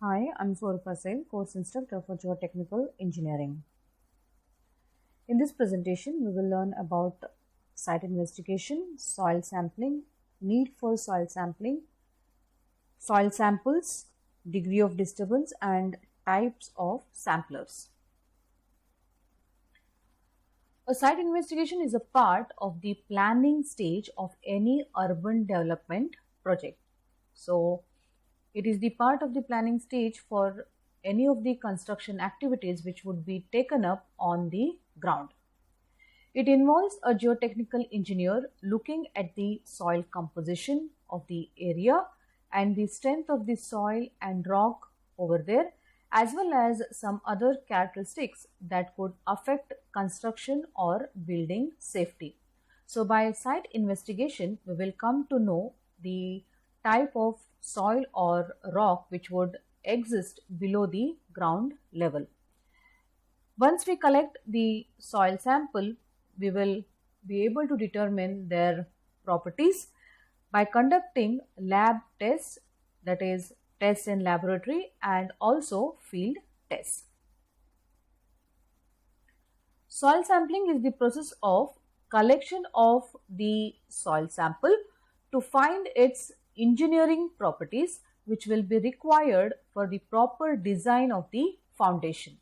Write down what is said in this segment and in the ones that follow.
Hi, I'm Swaruppa Sen, course instructor for Geotechnical Engineering. In this presentation, we will learn about site investigation, soil sampling, need for soil sampling, soil samples, degree of disturbance, and types of samplers. A site investigation is a part of the planning stage of any urban development project. So, it is the part of the planning stage for any of the construction activities which would be taken up on the ground. It involves a geotechnical engineer looking at the soil composition of the area and the strength of the soil and rock over there, as well as some other characteristics that could affect construction or building safety. So by site investigation, we will come to know the type of soil or rock which would exist below the ground level. Once we collect the soil sample, we will be able to determine their properties by conducting lab tests, that is tests in laboratory and also field tests. Soil sampling is the process of collection of the soil sample to find its engineering properties which will be required for the proper design of the foundation.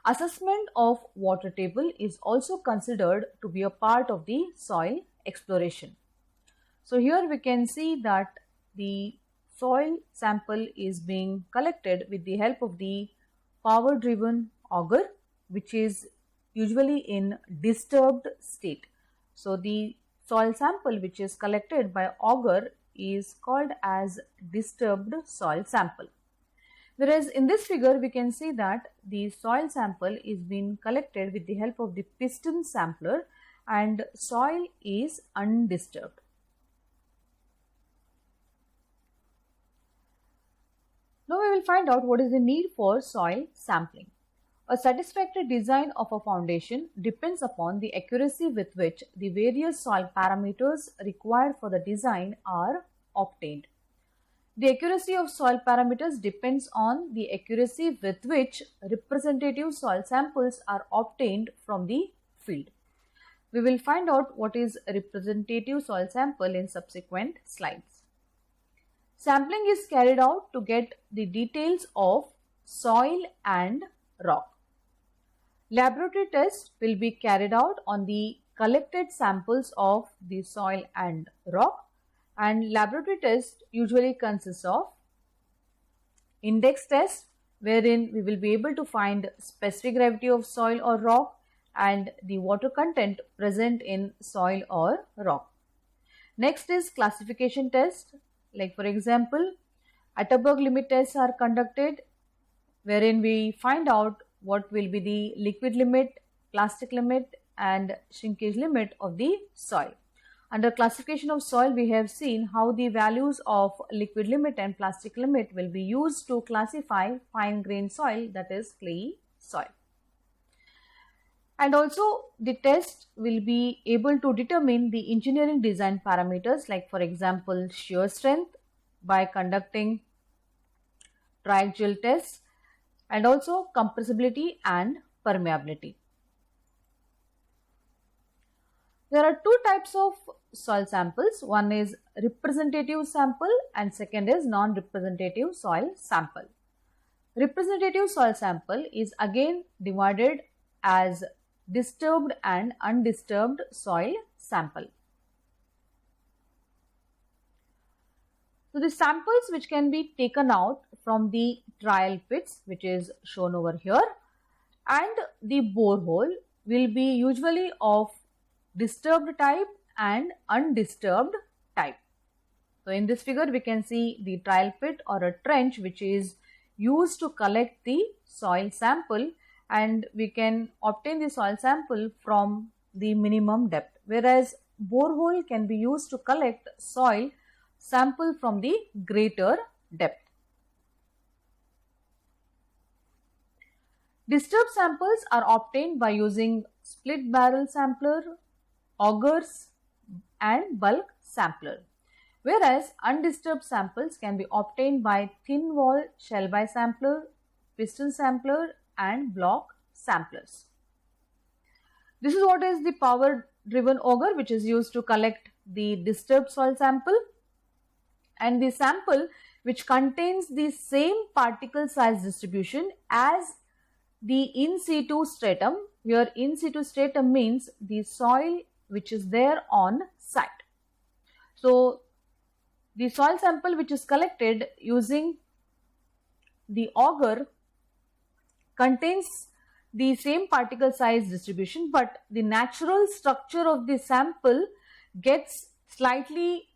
Assessment of water table is also considered to be a part of the soil exploration. So here we can see that the soil sample is being collected with the help of the power driven auger, which is usually in disturbed state. So the soil sample which is collected by auger is called as disturbed soil sample. Whereas in this figure we can see that the soil sample is being collected with the help of the piston sampler and soil is undisturbed. Now we will find out what is the need for soil sampling. A satisfactory design of a foundation depends upon the accuracy with which the various soil parameters required for the design are obtained. The accuracy of soil parameters depends on the accuracy with which representative soil samples are obtained from the field. We will find out what is a representative soil sample in subsequent slides. Sampling is carried out to get the details of soil and rock. Laboratory tests will be carried out on the collected samples of the soil and rock. And laboratory test usually consists of index test, wherein we will be able to find specific gravity of soil or rock and the water content present in soil or rock. Next is classification test, like for example, Atterberg limit tests are conducted, wherein we find out what will be the liquid limit, plastic limit and shrinkage limit of the soil. Under classification of soil, we have seen how the values of liquid limit and plastic limit will be used to classify fine grained soil, that is clayey soil. And also the test will be able to determine the engineering design parameters, like for example shear strength by conducting triaxial tests and also compressibility and permeability. There are two types of soil samples. One is representative sample and second is non-representative soil sample. Representative soil sample is again divided as disturbed and undisturbed soil sample. So the samples which can be taken out from the trial pits, which is shown over here, and the borehole will be usually of disturbed type and undisturbed type. So in this figure we can see the trial pit or a trench which is used to collect the soil sample, and we can obtain the soil sample from the minimum depth, whereas borehole can be used to collect soil sample from the greater depth. Disturbed samples are obtained by using split barrel sampler, augers and bulk sampler. whereas undisturbed samples can be obtained by thin wall shell bisampler, piston sampler and block samplers. This is what is the power driven auger, which is used to collect the disturbed soil sample, and the sample which contains the same particle size distribution as the in situ stratum. Here in situ stratum means the soil which is there on site. So the soil sample which is collected using the auger contains the same particle size distribution, but the natural structure of the sample gets slightly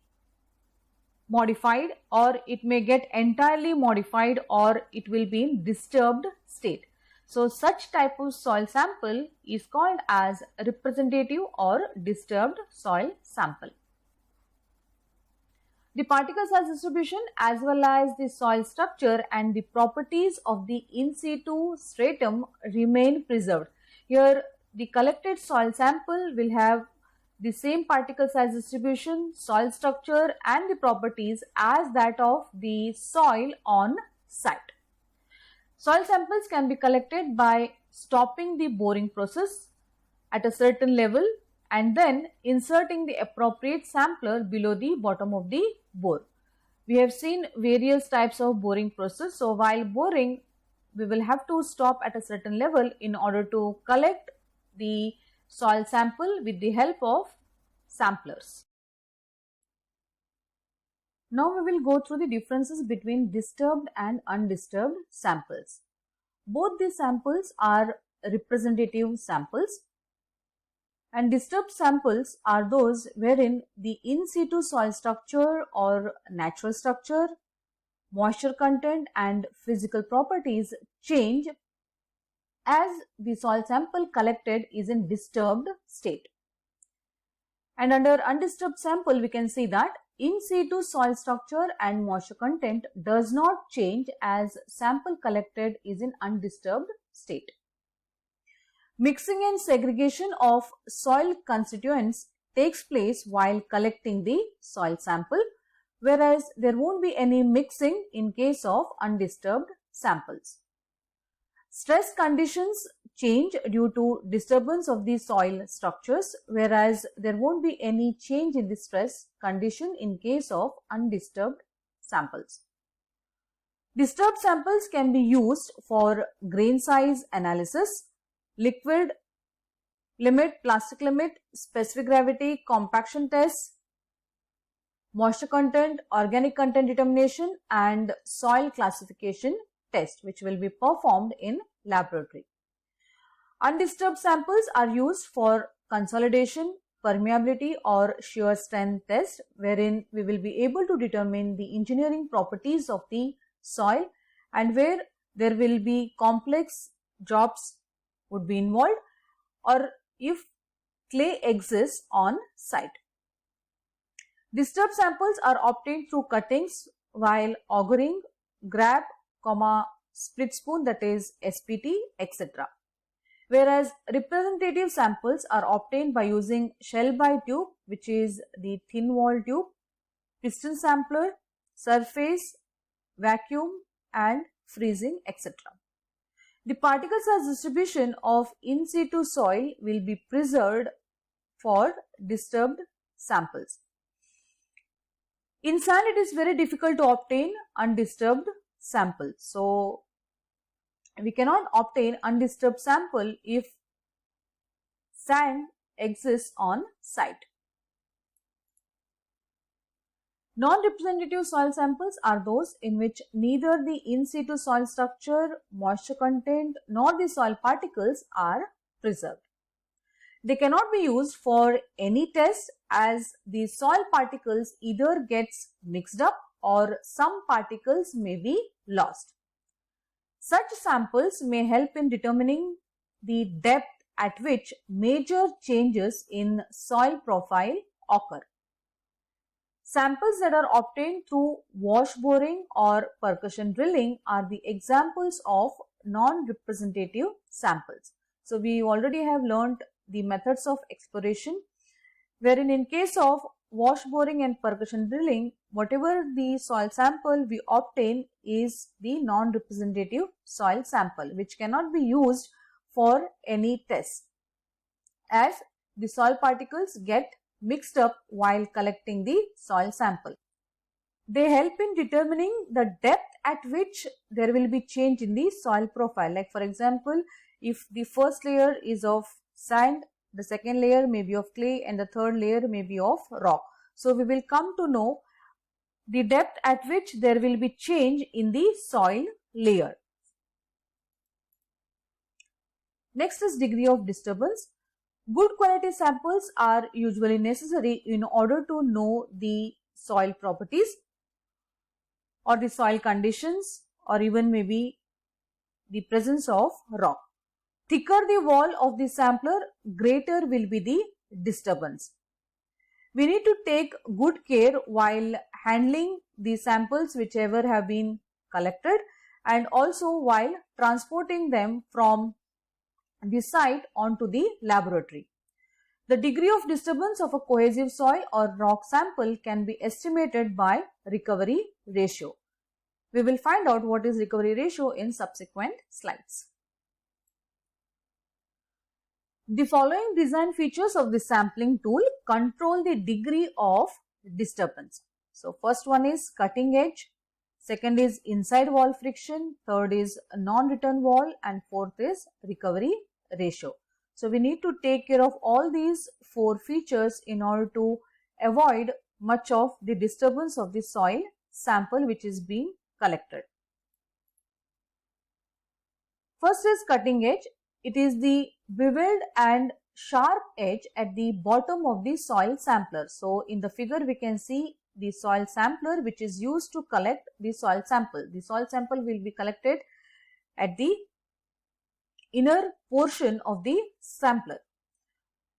modified, or it may get entirely modified, or it will be in disturbed state. So such type of soil sample is called as representative or disturbed soil sample. The particle size distribution as well as the soil structure and the properties of the in situ stratum remain preserved. Here the collected soil sample will have the same particle size distribution, soil structure and the properties as that of the soil on site. Soil samples can be collected by stopping the boring process at a certain level and then inserting the appropriate sampler below the bottom of the bore. We have seen various types of boring process. So while boring, we will have to stop at a certain level in order to collect the soil sample with the help of samplers. Now we will go through the differences between disturbed and undisturbed samples. Both these samples are representative samples, and disturbed samples are those wherein the in situ soil structure or natural structure, moisture content and physical properties change as the soil sample collected is in disturbed state. And under undisturbed sample, we can see that in situ soil structure and moisture content does not change as sample collected is in undisturbed state. Mixing and segregation of soil constituents takes place while collecting the soil sample, whereas there won't be any mixing in case of undisturbed samples. Stress conditions change due to disturbance of the soil structures, whereas there won't be any change in the stress condition in case of undisturbed samples. Disturbed samples can be used for grain size analysis, liquid limit, plastic limit, specific gravity, compaction tests, moisture content, organic content determination and soil classification test, which will be performed in laboratory. Undisturbed samples are used for consolidation, permeability or shear strength test, wherein we will be able to determine the engineering properties of the soil and where there will be complex jobs would be involved, or if clay exists on site. Disturbed samples are obtained through cuttings while augering, grab, split spoon, that is SPT, etc. Whereas representative samples are obtained by using shell by tube, which is the thin wall tube, piston sampler, surface, vacuum and freezing, etc. The particle size distribution of in situ soil will be preserved for disturbed samples. In sand, it is very difficult to obtain undisturbed samples. So we cannot obtain undisturbed sample if sand exists on site. Non-representative soil samples are those in which neither the in situ soil structure, moisture content nor the soil particles are preserved. They cannot be used for any test as the soil particles either gets mixed up or some particles may be lost. Such samples may help in determining the depth at which major changes in soil profile occur. Samples that are obtained through wash boring or percussion drilling are the examples of non-representative samples. So we already have learnt the methods of exploration, wherein in case of wash boring and percussion drilling, whatever the soil sample we obtain is the non-representative soil sample which cannot be used for any test, as the soil particles get mixed up while collecting the soil sample. They help in determining the depth at which there will be change in the soil profile. Like for example, if the first layer is of sand, the second layer may be of clay and the third layer may be of rock. So we will come to know the depth at which there will be change in the soil layer. Next is degree of disturbance. Good quality samples are usually necessary in order to know the soil properties or the soil conditions, or even maybe the presence of rock. Thicker the wall of the sampler, greater will be the disturbance. We need to take good care while handling the samples whichever have been collected, and also while transporting them from the site onto the laboratory. The degree of disturbance of a cohesive soil or rock sample can be estimated by recovery ratio. We will find out what is recovery ratio in subsequent slides. The following design features of the sampling tool control the degree of disturbance. So first one is cutting edge, second is inside wall friction, third is non-return wall, and fourth is recovery ratio. So we need to take care of all these four features in order to avoid much of the disturbance of the soil sample which is being collected. First is cutting edge. It is the beveled and sharp edge at the bottom of the soil sampler. So in the figure we can see the soil sampler which is used to collect the soil sample. The soil sample will be collected at the inner portion of the sampler,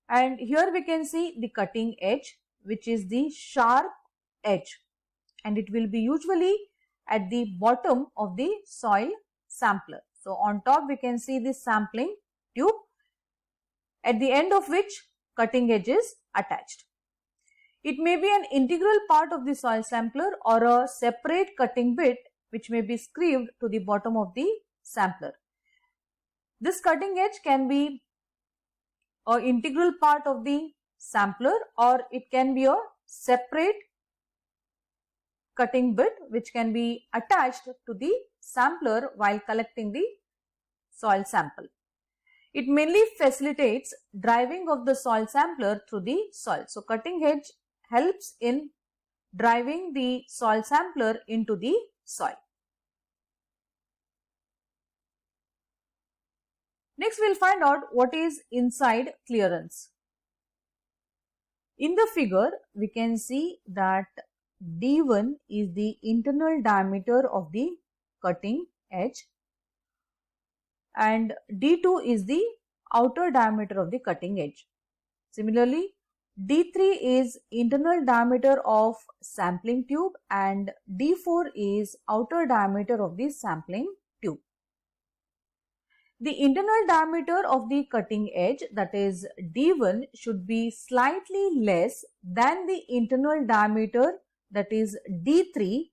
and here we can see the cutting edge which is the sharp edge, and it will be usually at the bottom of the soil sampler. So on top we can see the sampling tube, at the end of which cutting edge is attached. It may be an integral part of the soil sampler or a separate cutting bit which may be screwed to the bottom of the sampler. This cutting edge can be an integral part of the sampler, or it can be a separate cutting bit which can be attached to the sampler while collecting the soil sample. It mainly facilitates driving of the soil sampler through the soil. So cutting edge helps in driving the soil sampler into the soil. Next we will find out what is inside clearance. In the figure we can see that D1 is the internal diameter of the cutting edge and D2 is the outer diameter of the cutting edge. Similarly, D3 is internal diameter of sampling tube and D4 is outer diameter of the sampling tube. The internal diameter of the cutting edge, that is D1, should be slightly less than the internal diameter, that is D3,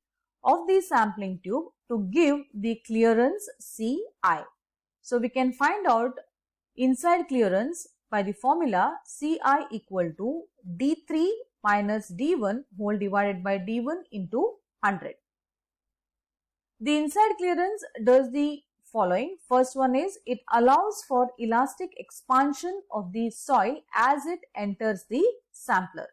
of the sampling tube to give the clearance Ci. So we can find out inside clearance by the formula Ci equal to D3 minus D1 whole divided by D1 into 100. The inside clearance does the following. First one is it allows for elastic expansion of the soil as it enters the sampler.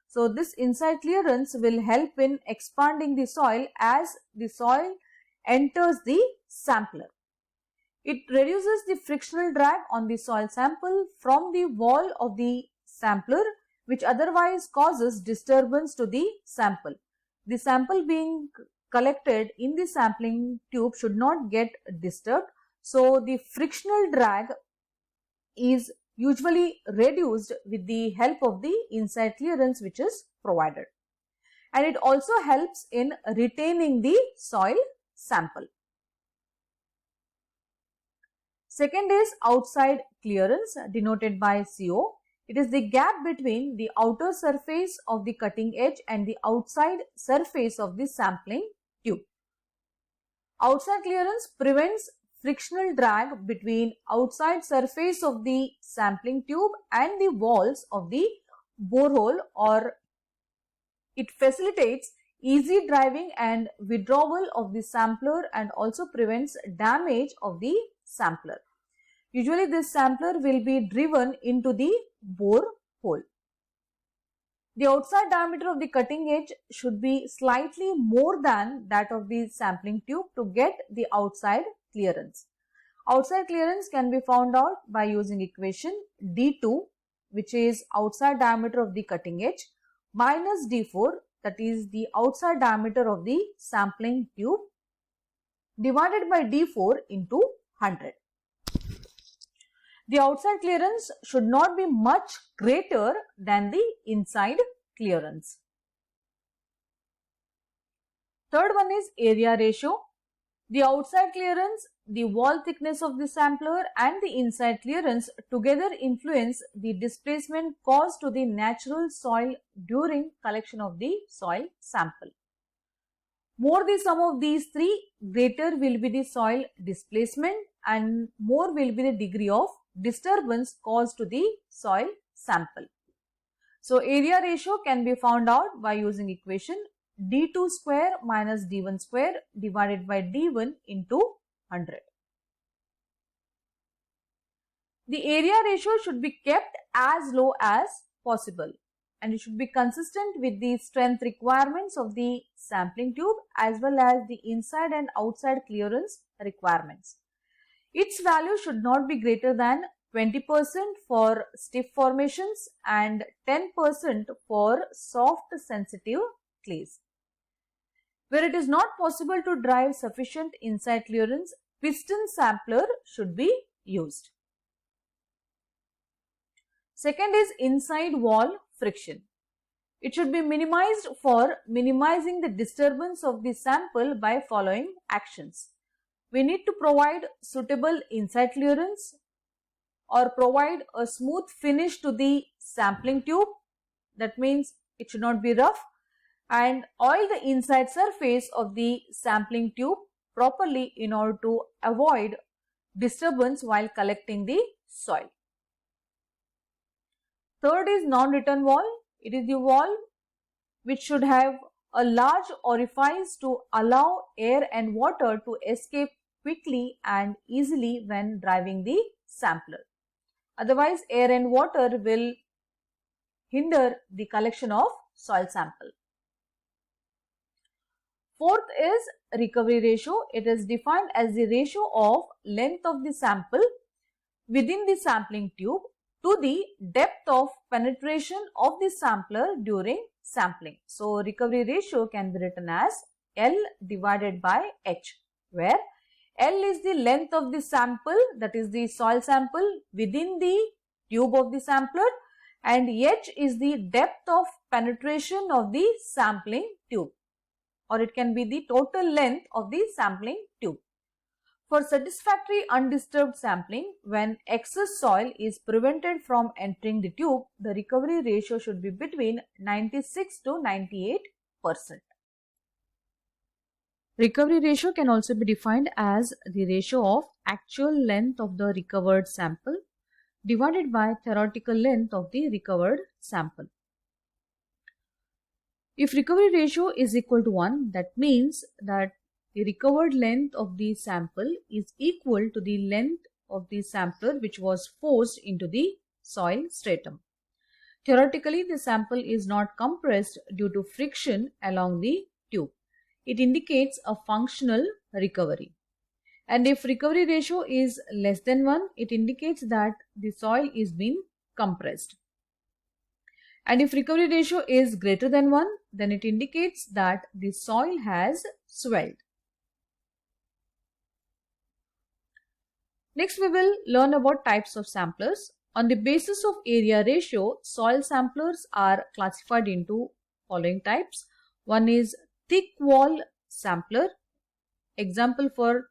So this inside clearance will help in expanding the soil as the soil enters the sampler. It reduces the frictional drag on the soil sample from the wall of the sampler, which otherwise causes disturbance to the sample. The sample being collected in the sampling tube should not get disturbed. So the frictional drag is usually reduced with the help of the inside clearance which is provided. And it also helps in retaining the soil sample. Second is outside clearance denoted by CO. It is the gap between the outer surface of the cutting edge and the outside surface of the sampling tube. Outside clearance prevents frictional drag between outside surface of the sampling tube and the walls of the borehole, or it facilitates easy driving and withdrawal of the sampler and also prevents damage of the sampler. Usually this sampler will be driven into the bore hole. The outside diameter of the cutting edge should be slightly more than that of the sampling tube to get the outside clearance. Outside clearance can be found out by using equation D2, which is outside diameter of the cutting edge, minus D4, that is the outside diameter of the sampling tube, divided by D4 into 100. The outside clearance should not be much greater than the inside clearance. Third one is area ratio. The outside clearance, the wall thickness of the sampler and the inside clearance together influence the displacement caused to the natural soil during collection of the soil sample. More the sum of these three, greater will be the soil displacement and more will be the degree of disturbance caused to the soil sample. So area ratio can be found out by using equation D2 square minus D1 square divided by D1 into 100. The area ratio should be kept as low as possible and it should be consistent with the strength requirements of the sampling tube as well as the inside and outside clearance requirements. Its value should not be greater than 20% for stiff formations and 10% for soft sensitive clays. Where it is not possible to drive sufficient inside clearance, piston sampler should be used. Second is inside wall friction. It should be minimized for minimizing the disturbance of the sample by following actions. We need to provide suitable inside clearance or provide a smooth finish to the sampling tube. That means it should not be rough, and oil the inside surface of the sampling tube properly in order to avoid disturbance while collecting the soil. Third is non-return wall. It is the wall which should have a large orifice to allow air and water to escape quickly and easily when driving the sampler. Otherwise, air and water will hinder the collection of soil sample. Fourth is recovery ratio. It is defined as the ratio of length of the sample within the sampling tube to the depth of penetration of the sampler during sampling. So, recovery ratio can be written as L divided by H, where L is the length of the sample, that is the soil sample within the tube of the sampler, and H is the depth of penetration of the sampling tube, or it can be the total length of the sampling tube. For satisfactory undisturbed sampling, when excess soil is prevented from entering the tube, the recovery ratio should be between 96 to 98%. Recovery ratio can also be defined as the ratio of actual length of the recovered sample divided by theoretical length of the recovered sample. If recovery ratio is equal to 1, that means that the recovered length of the sample is equal to the length of the sampler which was forced into the soil stratum. Theoretically, the sample is not compressed due to friction along the tube. It indicates a functional recovery. And if recovery ratio is less than 1, it indicates that the soil is being compressed. And if recovery ratio is greater than 1, then it indicates that the soil has swelled. Next, we will learn about types of samplers. On the basis of area ratio, soil samplers are classified into following types. One is thick wall sampler. Example for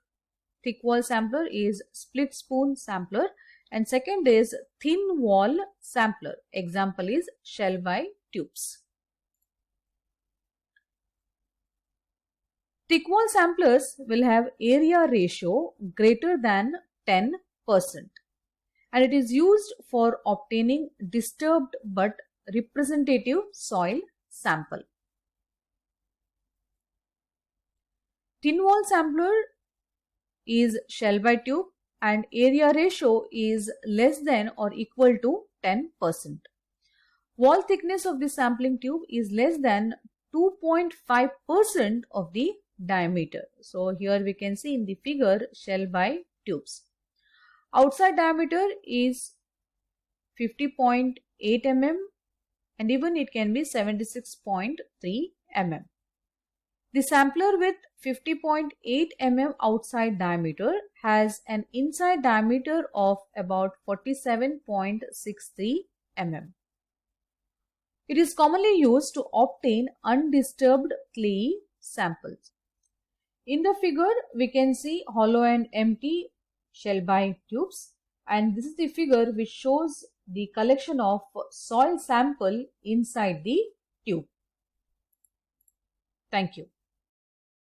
thick wall sampler is split spoon sampler, And second is thin wall sampler. Example is Shelby tubes. Thick wall samplers will have area ratio greater than 10%, and it is used for obtaining disturbed but representative soil sample. Thin wall sampler is Shelby tube and area ratio is less than or equal to 10%. Wall thickness of the sampling tube is less than 2.5% of the diameter. So here we can see in the figure Shelby tubes. Outside diameter is 50.8 mm and even it can be 76.3 mm. The sampler with 50.8 mm outside diameter has an inside diameter of about 47.63 mm. It is commonly used to obtain undisturbed clayey samples. In the figure, we can see hollow and empty Shelby tubes, and this is the figure which shows the collection of soil sample inside the tube. Thank you.